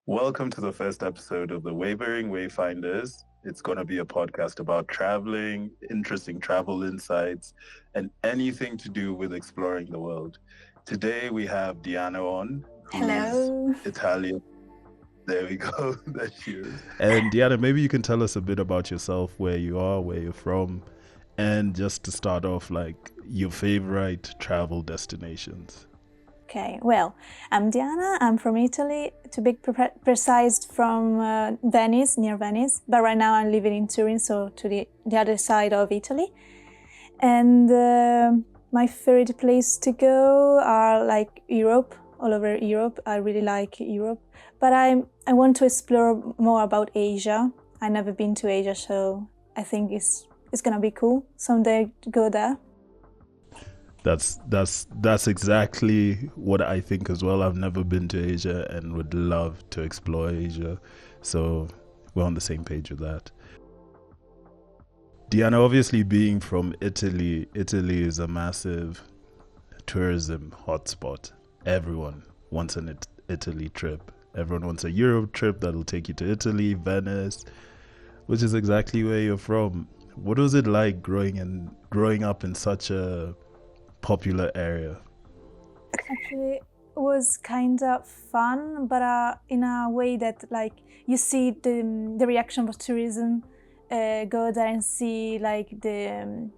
Welcome to the first episode of the Wavering Wayfinders. It's going to be a podcast about traveling, interesting travel insights, and anything to do with exploring the world. Today we have Diana on, who's Hello. Italian. There we go. There she is. And Diana, maybe you can tell us a bit about yourself, where you are, where you're from, and just to start off, like your favorite travel destinations. Okay, well, I'm Diana. I'm from Italy, to be precise, from Venice, near Venice. But right now I'm living in Turin, so to the other side of Italy. And my favorite place to go are like Europe, all over Europe. I really like Europe. But I want to explore more about Asia. I've never been to Asia, so I think it's gonna be cool someday to go there. That's exactly what I think as well. I've never been to Asia and would love to explore Asia. So we're on the same page with that. Diana, obviously being from Italy is a massive tourism hotspot. Everyone wants an Italy trip. Everyone wants a Europe trip that'll take you to Italy, Venice, which is exactly where you're from. What was it like growing up in such a popular area? Actually, it was kind of fun, but in a way that, like, you see the reaction of tourism. Go there and see like the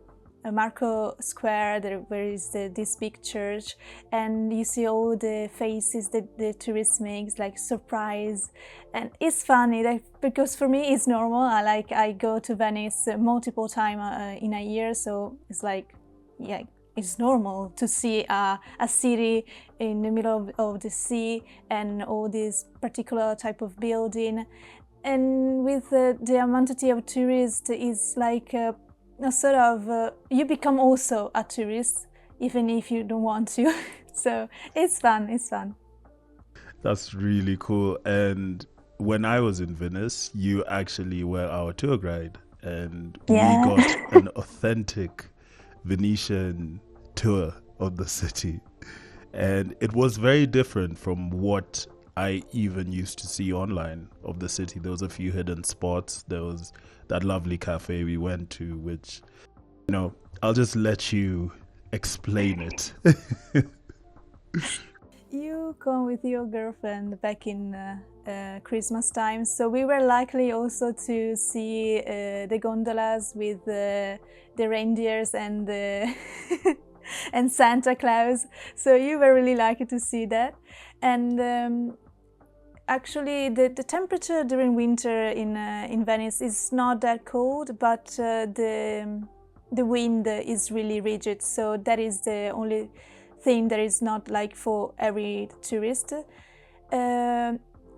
Marco Square, where is this big church, and you see all the faces that the tourists makes, like surprise, and it's funny, like, because for me it's normal. I go to Venice multiple times in a year, so it's like, yeah, it's normal to see a city in the middle of the sea and all this particular type of building. And with the amount of tourists, is like a sort of, you become also a tourist, even if you don't want to. So it's fun. That's really cool. And when I was in Venice, you actually were our tour guide, and Yeah. we got an authentic Venetian tour of the city. And it was very different from what I even used to see online of the city. There was a few hidden spots. There was that lovely cafe we went to, which, I'll just let you explain it. You come with your girlfriend back in Christmas time, so we were likely also to see the gondolas with the reindeers and and Santa Claus. So you were really lucky to see that. And actually, the temperature during winter in Venice is not that cold, but the wind is really rigid. So that is the only thing that is not like for every tourist.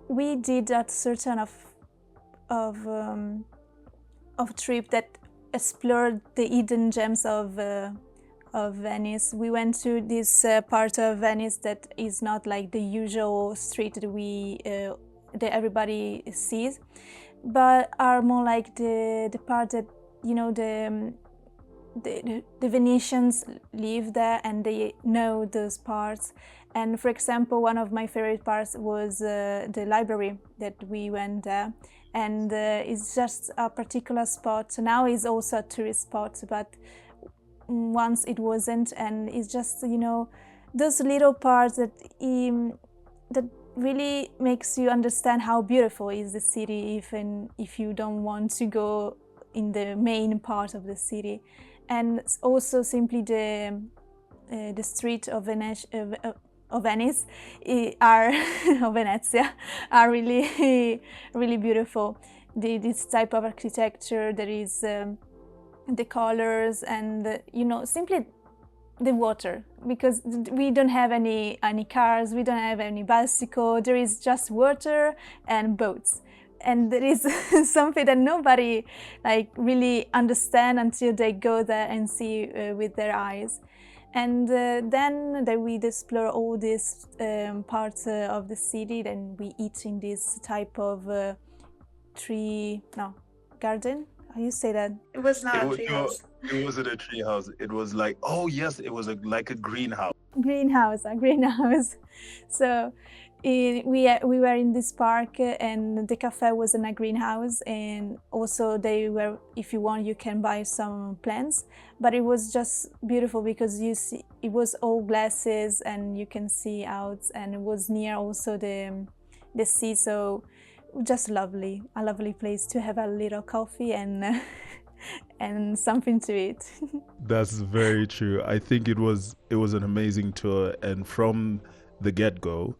We did a certain of trip that explored the hidden gems of Venice. We went to this part of Venice that is not like the usual street that that everybody sees, but are more like the part that the Venetians live there and they know those parts. And for example, one of my favorite parts was the library that we went there, and it's just a particular spot. Now it's also a tourist spot, but once it wasn't, and it's just those little parts that really makes you understand how beautiful is the city, even if you don't want to go in the main part of the city. And also simply the street of Venice of Venezia are really really beautiful. This type of architecture, there is the colors and simply the water, because we don't have any cars, we don't have any bicycle, there is just water and boats. And there is something that nobody really understand until they go there and see with their eyes. And then we explore all these parts of the city. Then we eat in this type of garden. How you say that? It was not a treehouse. It wasn't a tree house. It was like, oh yes, it was like a greenhouse. A greenhouse. So we were in this park and the cafe was in a greenhouse, and also they were, if you want, you can buy some plants, but it was just beautiful because you see it was all glasses and you can see out, and it was near also the sea, so just lovely, a lovely place to have a little coffee and and something to eat. That's very true. I think it was an amazing tour, and from the get-go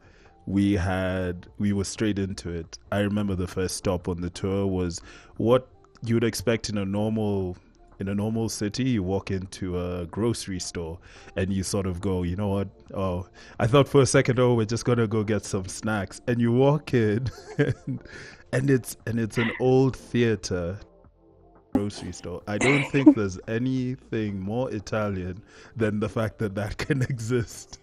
we were straight into it. I remember the first stop on the tour was what you'd expect in a normal city. You walk into a grocery store and you sort of go, you know what? Oh, I thought for a second, oh, we're just gonna go get some snacks. And you walk in, and it's an old theater grocery store. I don't think there's anything more Italian than the fact that can exist.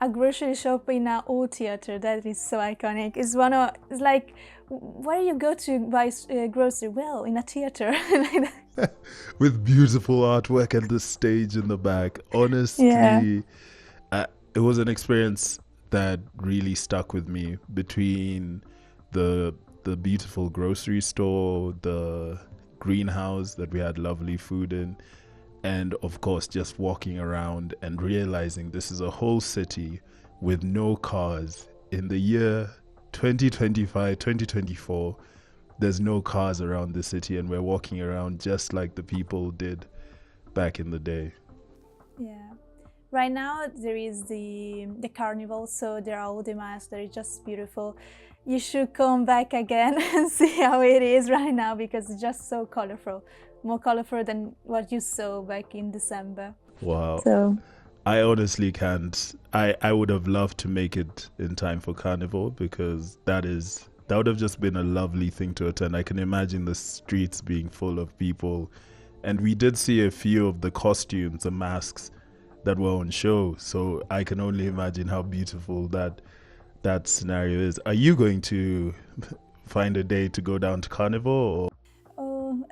A grocery shop in an old theater, that is so iconic. It's like, where you go to buy grocery? Well, in a theater. With beautiful artwork and the stage in the back. Honestly, it was an experience that really stuck with me, between the beautiful grocery store, the greenhouse that we had lovely food in, and of course just walking around and realizing this is a whole city with no cars. In the year 2025, 2024, there's no cars around the city, and we're walking around just like the people did back in the day. Yeah. Right now there is the carnival, so there are all the masks that are just beautiful. You should come back again and see how it is right now, because it's just so colorful. More colorful than what you saw back in December. Wow. So I honestly can't. I would have loved to make it in time for Carnival, because that would have just been a lovely thing to attend. I can imagine the streets being full of people. And we did see a few of the costumes, the masks that were on show. So I can only imagine how beautiful that scenario is. Are you going to find a day to go down to Carnival? Or?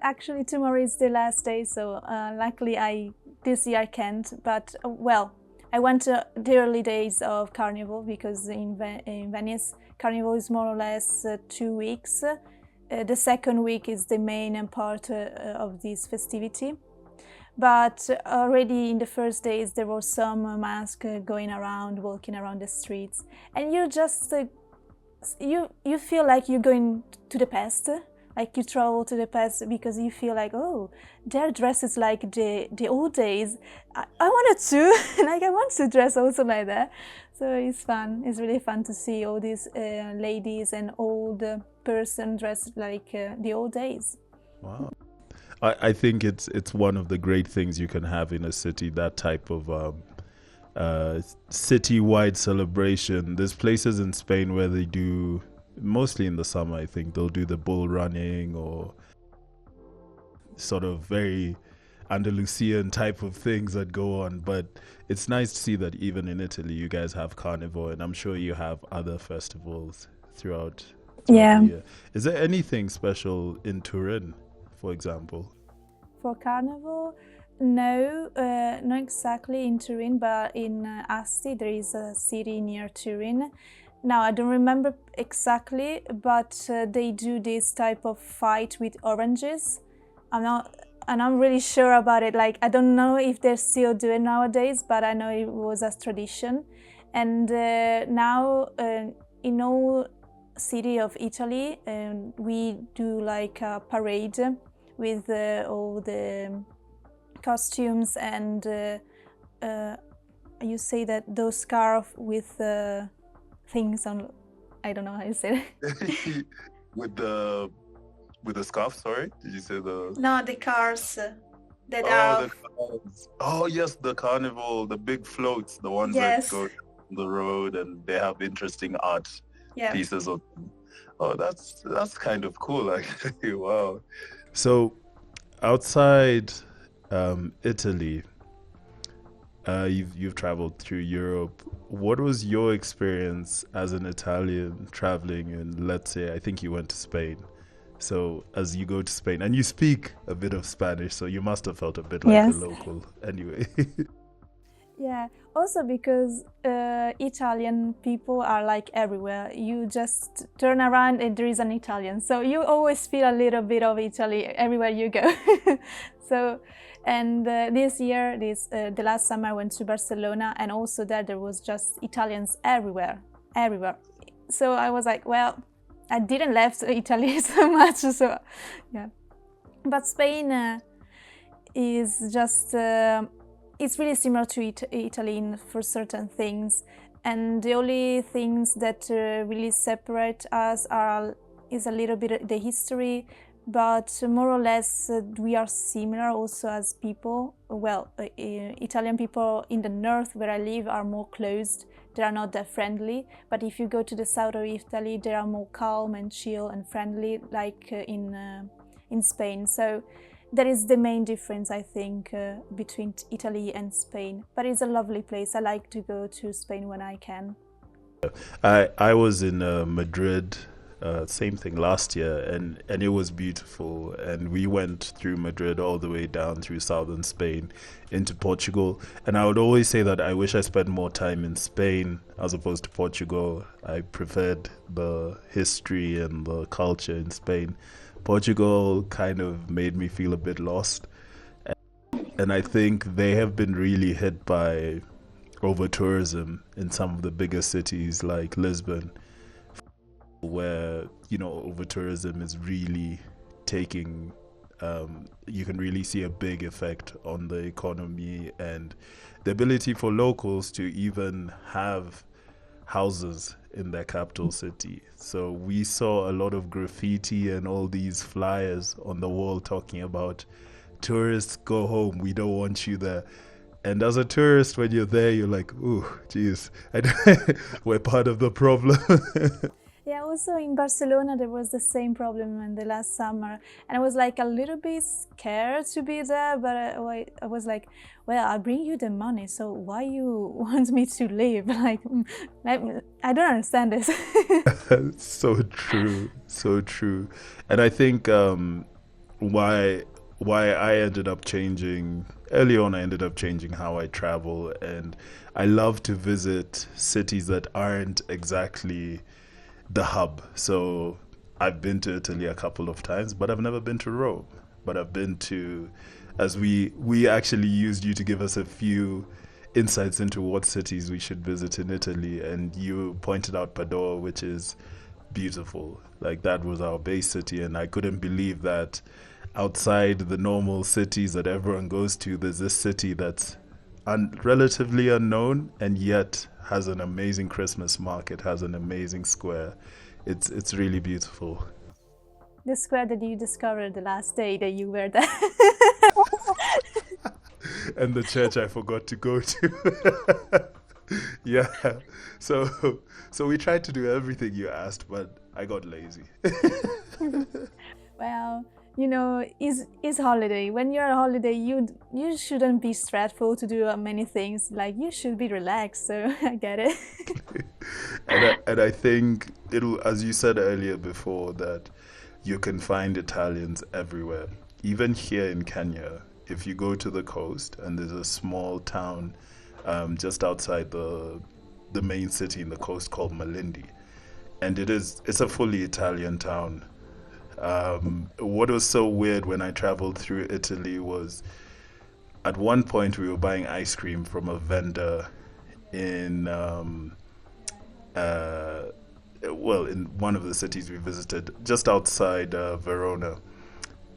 Actually, tomorrow is the last day, so luckily this year I can't. But well, I went to the early days of Carnival, because in Venice, Carnival is more or less 2 weeks. The second week is the main part of this festivity. But already in the first days there was some masks going around, walking around the streets, and you just you feel like you're going to the past. Like you travel to the past, because you feel like, oh, their dresses like the old days. I wanted to, like I want to dress also like that. So it's fun. It's really fun to see all these ladies and old person dressed like the old days. Wow. I think it's one of the great things you can have in a city, that type of city-wide celebration. There's places in Spain where they do, mostly in the summer, I think they'll do the bull running, or sort of very Andalusian type of things that go on. But it's nice to see that even in Italy you guys have Carnival, and I'm sure you have other festivals throughout the year. Is there anything special in Turin, for example? For Carnival, no, not exactly in Turin, but in Asti, there is a city near Turin. Now, I don't remember exactly, but they do this type of fight with oranges. I'm not really sure about it. Like, I don't know if they're still doing nowadays, but I know it was a tradition. And now, in all city of Italy, we do like a parade with all the costumes and you say that those scarf with things on, I don't know how you say it. with the scarf, sorry? Did you say the... No, the cars that are... the cars. Oh, yes, the carnival, the big floats, the ones that go down the road, and they have interesting art pieces of them. Oh, that's kind of cool, actually. Wow. So, outside Italy, you've traveled through Europe. What was your experience as an Italian traveling in, let's say, I think you went to Spain. So as you go to Spain, and you speak a bit of Spanish, so you must have felt a bit like the local anyway. Yeah, also because Italian people are like everywhere. You just turn around and there is an Italian. So you always feel a little bit of Italy everywhere you go. So, and this year, the last summer I went to Barcelona, and also there was just Italians everywhere, everywhere. So I was like, well, I didn't left Italy so much. So, yeah. But Spain is just... it's really similar to Italy for certain things, and the only things that really separate us is a little bit the history, but more or less we are similar also as people. Well, Italian people in the north where I live are more closed. They are not that friendly, but if you go to the south of Italy, they are more calm and chill and friendly, like in Spain. So that is the main difference, I think, between Italy and Spain. But it's a lovely place. I like to go to Spain when I can. I was in Madrid, same thing last year, and it was beautiful. And we went through Madrid all the way down through southern Spain into Portugal. And I would always say that I wish I spent more time in Spain as opposed to Portugal. I preferred the history and the culture in Spain. Portugal kind of made me feel a bit lost. And I think they have been really hit by overtourism in some of the bigger cities like Lisbon, where, you know, overtourism is really taking, you can really see a big effect on the economy and the ability for locals to even have houses in their capital city. So we saw a lot of graffiti and all these flyers on the wall talking about tourists go home, we don't want you there. And as a tourist, when you're there, you're like, ooh, geez, we're part of the problem. Yeah, also in Barcelona there was the same problem in the last summer, and I was like a little bit scared to be there, but I was like, well, I'll bring you the money, so why you want me to leave? Like, I don't understand this. So true, so true. And I think why I ended up changing early on, I ended up changing how I travel, and I love to visit cities that aren't exactly the hub. So I've been to Italy a couple of times, but I've never been to Rome. But I've been to, as we actually used you to give us a few insights into what cities we should visit in Italy, and you pointed out Padua, which is beautiful. Like, that was our base city, and I couldn't believe that outside the normal cities that everyone goes to, there's this city that's relatively unknown and yet has an amazing Christmas market, has an amazing square. It's really beautiful. The square that you discovered the last day that you were there. And the church I forgot to go to. Yeah. So we tried to do everything you asked, but I got lazy. Well, you know, it's holiday. When you're on holiday, you shouldn't be stressful to do many things. Like, you should be relaxed. So I get it. And I think it'll, as you said earlier before, that you can find Italians everywhere. Even here in Kenya, if you go to the coast, and there's a small town just outside the main city in the coast called Malindi, and it's a fully Italian town. What was so weird when I traveled through Italy was, at one point we were buying ice cream from a vendor in in one of the cities we visited, just outside Verona.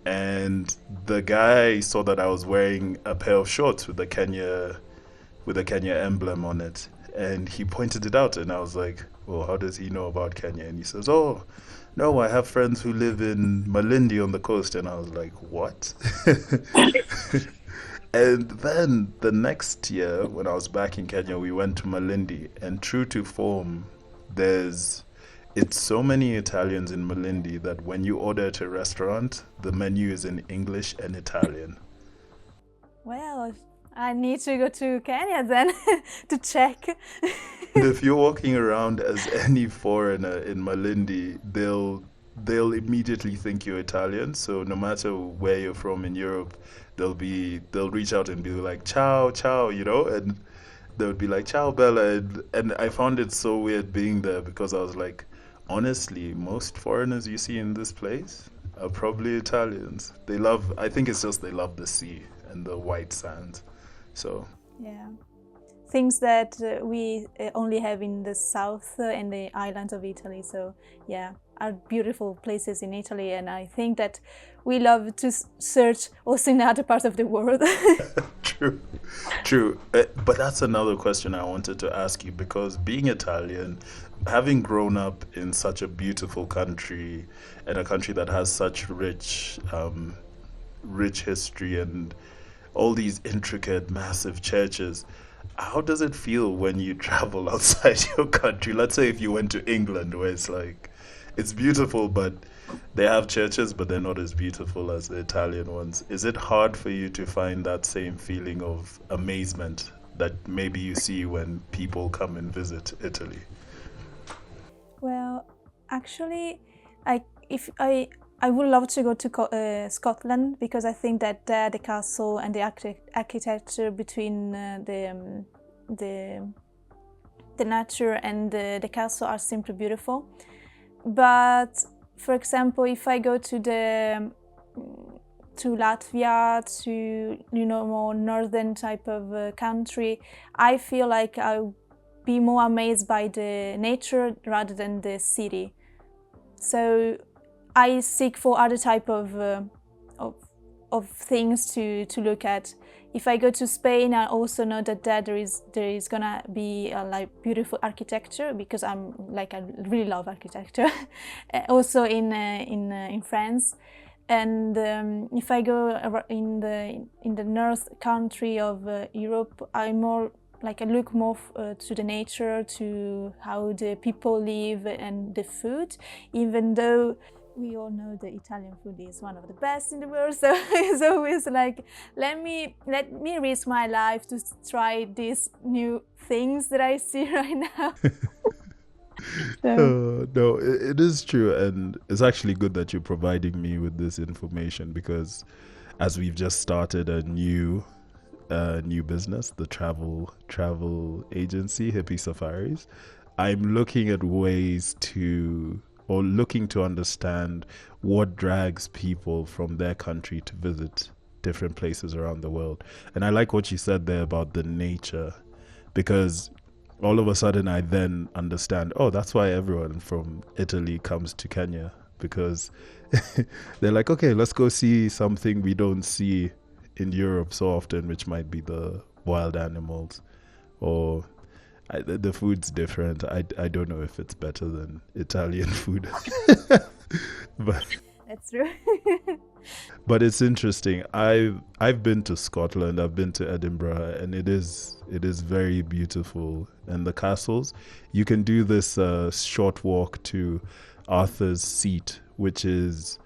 And the guy saw that I was wearing a pair of shorts with the Kenya emblem on it, and he pointed it out, and I was like, well, how does he know about Kenya? And he says, oh, no, I have friends who live in Malindi on the coast. And I was like, what? And then the next year, when I was back in Kenya, we went to Malindi, and true to form, it's so many Italians in Malindi that when you order at a restaurant, the menu is in English and Italian. Well, I need to go to Kenya then to check. And if you're walking around as any foreigner in Malindi, they'll immediately think you're Italian. So no matter where you're from in Europe, they'll reach out and be like, ciao, ciao, you know, and they would be like, "Ciao, Bella," and I found it so weird being there because I was like, honestly, most foreigners you see in this place are probably Italians. They love, I think it's just they love the sea and the white sands. So Yeah. Things that we only have in the south and the islands of Italy. So yeah, are beautiful places in Italy, and I think that we love to search also in other parts of the world. true, true. But that's another question I wanted to ask you because being Italian, having grown up in such a beautiful country and a country that has such rich history and all these intricate, massive churches. How does it feel when you travel outside your country? Let's say if you went to England, where it's like, it's beautiful, but they have churches, but they're not as beautiful as the Italian ones. Is it hard for you to find that same feeling of amazement that maybe you see when people come and visit Italy? Well, actually, I would love to go to Scotland because I think that the castle and the architecture between the nature and the castle are simply beautiful. But for example, if I go to Latvia, to more northern type of country, I feel like I'll be more amazed by the nature rather than the city. So I seek for other type of things to look at. If I go to Spain, I also know that there is gonna be like beautiful architecture because I really love architecture. Also in France, and if I go in the north country of Europe, I look more to the nature, to how the people live and the food, even though we all know the Italian food is one of the best in the world, so it's always like, let me risk my life to try these new things that I see right now. No, it is true, and it's actually good that you're providing me with this information because as we've just started a new business, the travel agency, Hippie Safaris, I'm looking at ways looking to understand what drags people from their country to visit different places around the world. And I like what you said there about the nature, because all of a sudden I then understand, oh, that's why everyone from Italy comes to Kenya, because they're like, okay, let's go see something we don't see in Europe so often, which might be the wild animals, or the food's different. I don't know if it's better than Italian food, but that's true. But it's interesting. I've been to Scotland. I've been to Edinburgh, and it is very beautiful. And the castles, you can do this short walk to Arthur's Seat, which is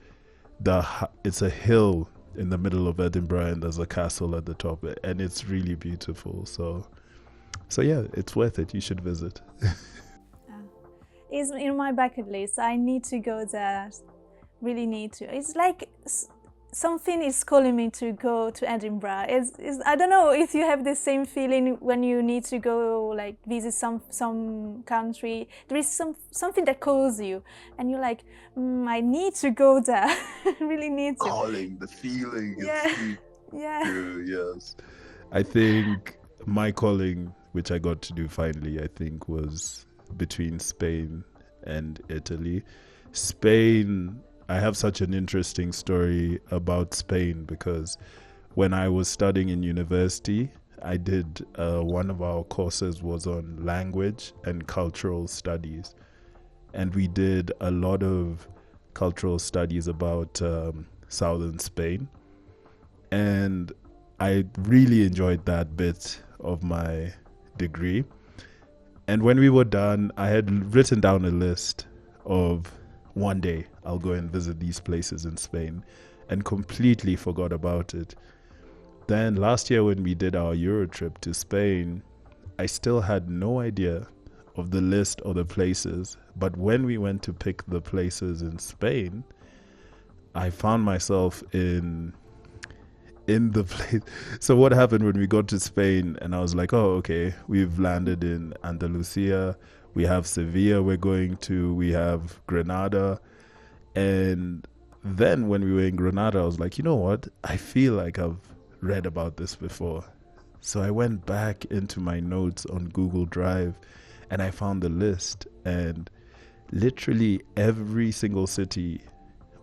it's a hill in the middle of Edinburgh, and there's a castle at the top, and it's really beautiful. So yeah, it's worth it. You should visit. It's in my bucket list. I need to go there. Really need to. It's like something is calling me to go to Edinburgh. I don't know if you have the same feeling when you need to go like visit some country. There is something that calls you, and you're like, I need to go there. I really need to. Calling, the feeling. Yeah. Yeah. True, yes. I think my calling, which I got to do finally, I think was between Spain and Italy. Spain, I have such an interesting story about Spain because when I was studying in university, I did one of our courses was on language and cultural studies. And we did a lot of cultural studies about southern Spain. And I really enjoyed that bit of my degree. And when we were done, I had written down a list of one day I'll go and visit these places in Spain, and completely forgot about it. Then last year when we did our Euro trip to Spain, I still had no idea of the list of the places. But when we went to pick the places in Spain, I found myself in in the place. So what happened when we got to Spain and I was like, oh, okay, we've landed in Andalusia. We have Sevilla we're going to. We have Granada. And then when we were in Granada, I was like, you know what? I feel like I've read about this before. So I went back into my notes on Google Drive and I found the list. And literally every single city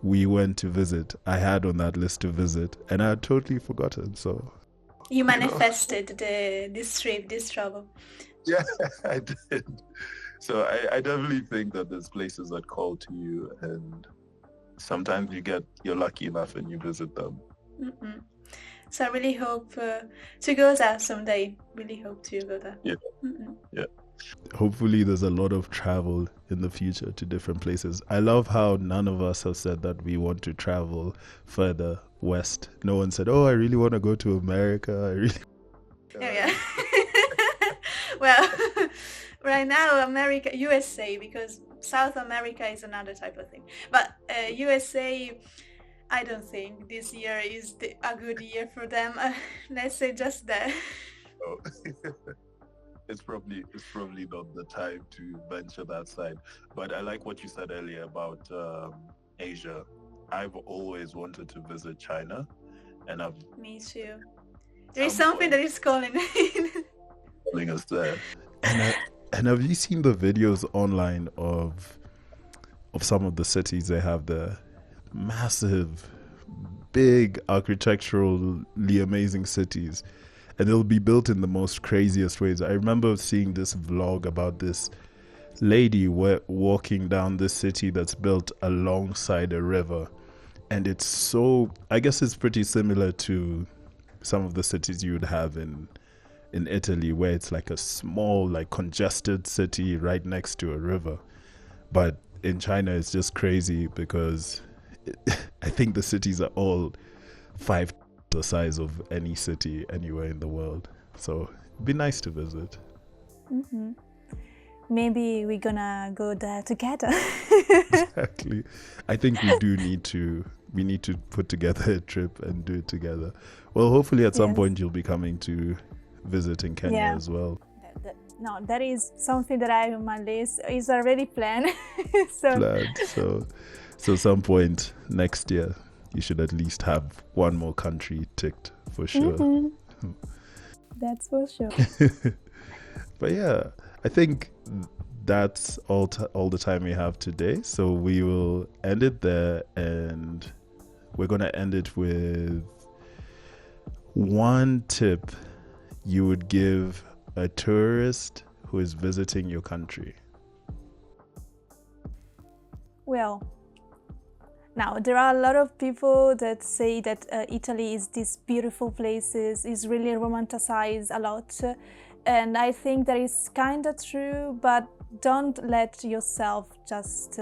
we went to visit, I had on that list to visit, and I had totally forgotten. So you manifested this trip, this travel. Yeah, I did. So I definitely think that there's places that call to you, and sometimes you're lucky enough and you visit them. Mm-mm. So I really hope to go there someday. Really hope to go there. Yeah. Mm-mm. Yeah. Hopefully there's a lot of travel in the future to different places. I love how none of us have said that we want to travel further west. No one said, oh, I really want to go to America. Yeah. Well, right now, America, USA, because South America is another type of thing. But USA, I don't think this year is a good year for them. Let's say just that. Oh. It's probably not the time to venture that side. But I like what you said earlier about Asia. I've always wanted to visit China, and Me too. There is something that is calling us there. And have you seen the videos online of some of the cities they have there? Massive, big, architecturally amazing cities. And they'll be built in the most craziest ways. I remember seeing this vlog about this lady walking down this city that's built alongside a river. And it's so, I guess it's pretty similar to some of the cities you would have in Italy, where it's like a small, like congested city right next to a river. But in China, it's just crazy because I think the cities are all 5 the size of any city anywhere in the world. So it'd be nice to visit. Mm-hmm. Maybe we're gonna go there together. Exactly. I think we need to put together a trip and do it together. Well, hopefully at some point you'll be coming to visit in Kenya as well. No, that is something that I have on my list. Is already planned. So some point next year you should at least have one more country ticked for sure. Mm-hmm. That's for sure. But yeah, I think that's all the time we have today. So we will end it there, and we're going to end it with one tip you would give a tourist who is visiting your country. Well, now, there are a lot of people that say that Italy is these beautiful places, is really romanticized a lot. And I think that is kind of true, but don't let yourself just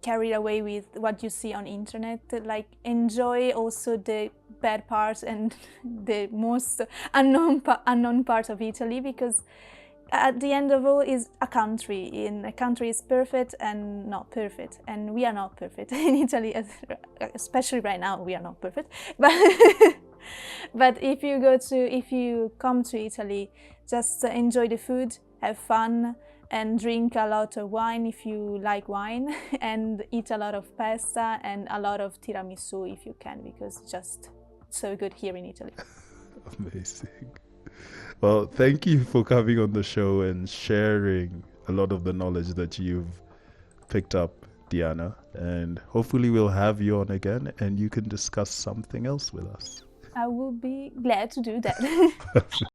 carried away with what you see on internet. Like, enjoy also the bad parts and the most unknown part of Italy, because at the end of all is a country. In a country is perfect and not perfect, and we are not perfect in Italy, especially right now. We are not perfect, but if you come to Italy, just enjoy the food, have fun, and drink a lot of wine if you like wine, and eat a lot of pasta and a lot of tiramisu if you can, because it's just so good here in Italy. Amazing. Well, thank you for coming on the show and sharing a lot of the knowledge that you've picked up, Diana. And hopefully we'll have you on again and you can discuss something else with us. I will be glad to do that.